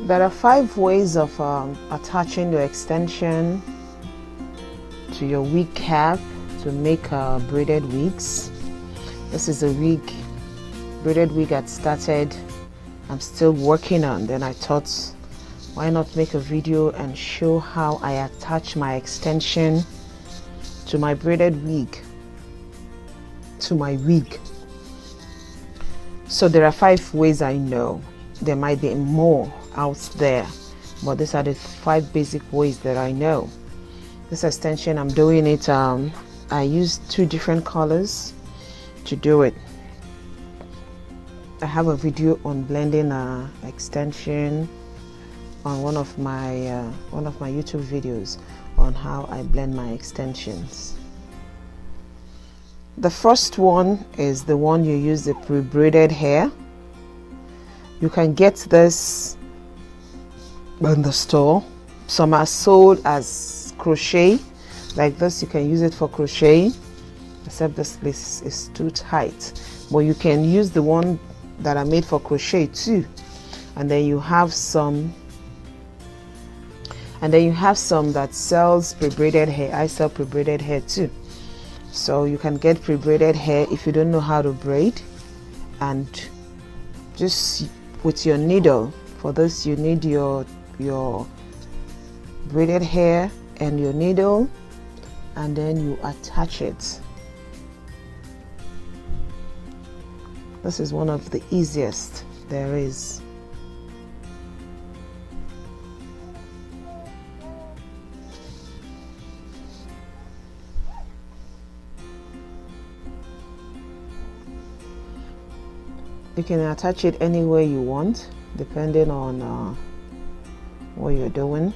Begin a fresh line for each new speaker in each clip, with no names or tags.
There are 5 ways of attaching your extension to your wig cap to make braided wigs. This is a braided wig I started. I'm still working on. Then I thought, why not make a video and show how I attach my extension to my braided wig, to my wig. So there are 5 ways I know. There might be more out there, but these are the 5 basic ways that I know. This extension, I'm doing it, I used 2 different colors to do it. I have a video on blending extension on one of my YouTube videos on how I blend my extensions. The first one is the one you use the pre-braided hair. You can get this in the store. Some are sold as crochet, like this. You can use it for crochet, except this place is too tight. But you can use the one that are made for crochet too. And then you have some that sells pre-braided hair. I sell pre-braided hair too. So you can get pre-braided hair if you don't know how to braid, and just with your needle. For this you need your braided hair and your needle, and then you attach it. This is one of the easiest there is. You can attach it any way you want, depending on what you're doing.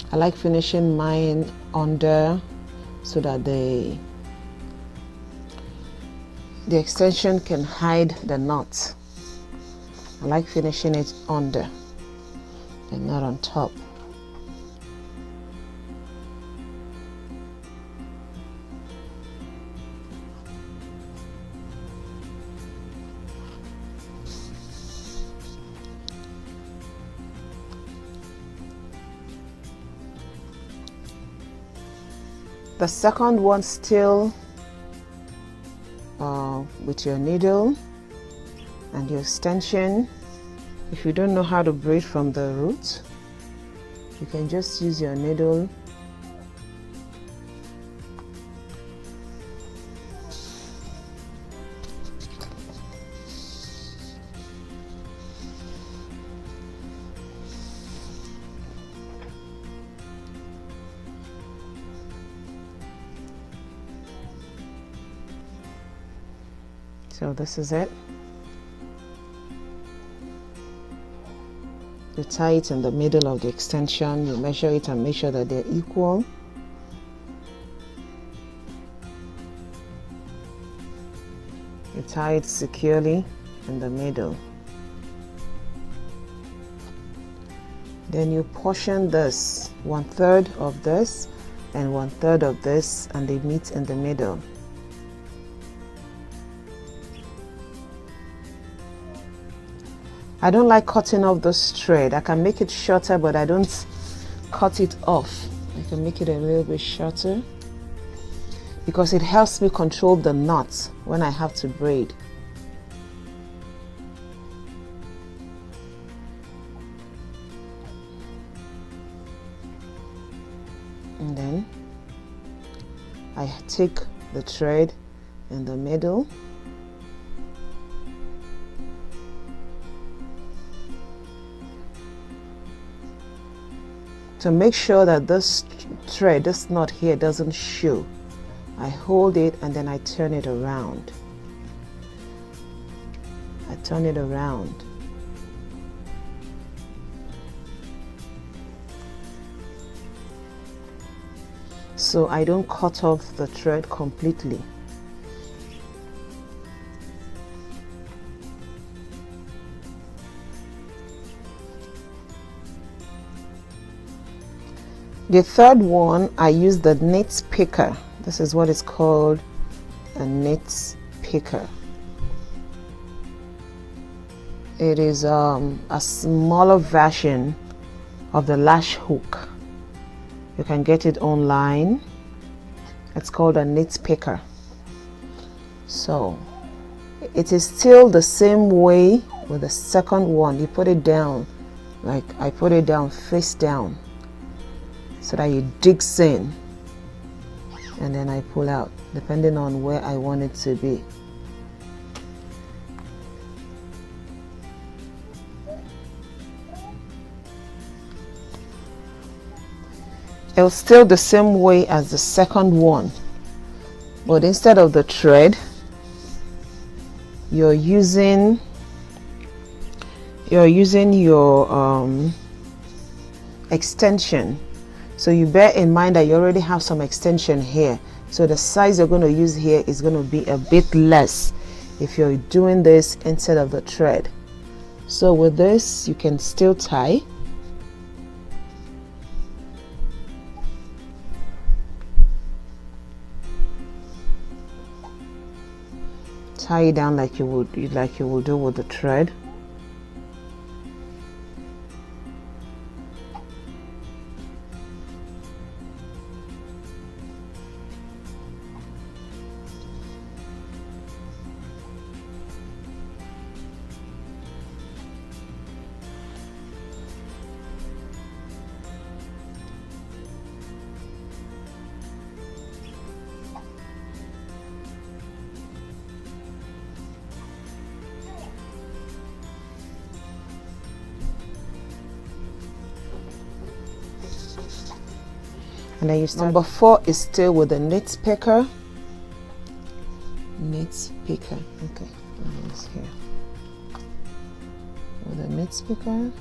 I like finishing mine under so that the extension can hide the knot. I like finishing it under and not on top. The second one, still with your needle and your extension. If you don't know how to braid from the root, you can just use your needle So this is it. You tie it in the middle of the extension, you measure it and make sure that they're equal. You tie it securely in the middle. Then you portion this, 1/3 of this and 1/3 of this, and they meet in the middle. I don't like cutting off this thread. I can make it shorter, but I don't cut it off. I can make it a little bit shorter because it helps me control the knots when I have to braid. And then I take the thread in the middle. To make sure that this thread, this knot here, doesn't show I hold it and then I turn it around. I turn it around. So I don't cut off the thread completely. The third one, I use the knit picker. This is what is called a knit picker. It is a smaller version of the lash hook. You can get it online. It's called a knit picker. So it is still the same way with the second one. You put it down, like I put it down face down, so that it digs in, and then I pull out depending on where I want it to be. It's still the same way as the second one, but instead of the thread, you're using your extension. So you bear in mind that you already have some extension here, so the size you're going to use here is going to be a bit less if you're doing this instead of the thread. So with this, you can still tie. Tie it down like you would do with the thread. And then you start. Number 4 is still with the knit picker. Knit picker. Okay, it's here. With the knit picker. Okay.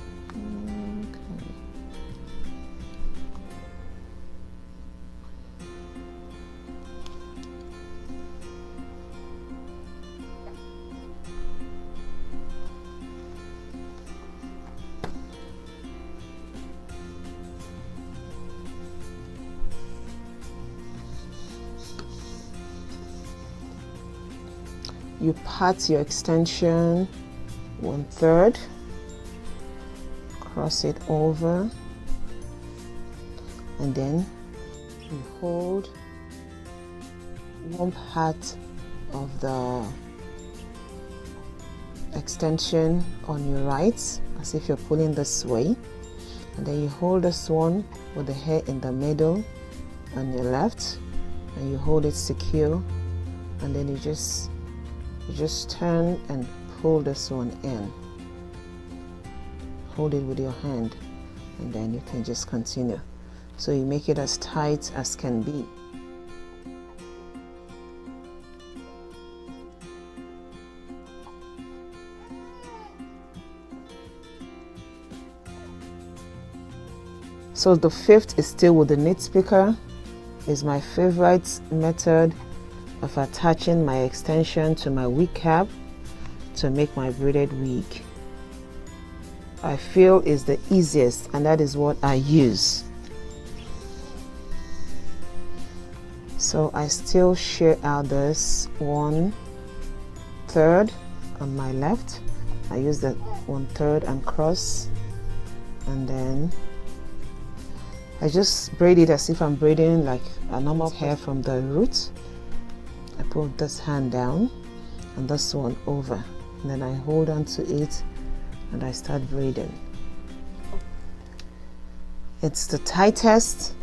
You part your extension 1/3, cross it over, and then you hold one part of the extension on your right, as if you're pulling this way, and then you hold this one with the hair in the middle on your left, and you hold it secure, and then you just turn and pull this one in. Hold it with your hand, and then you can just continue. So you make it as tight as can be. So the 5th is still with the knit picker. Is my favorite method of attaching my extension to my wig cap to make my braided wig. I feel is the easiest, and that is what I use. So I still share out this 1/3 on my left. I use that 1/3 and cross, and then I just braid it as if I'm braiding like a normal hair from the root. I put this hand down and this one over, and then I hold on to it and I start braiding. It's the tightest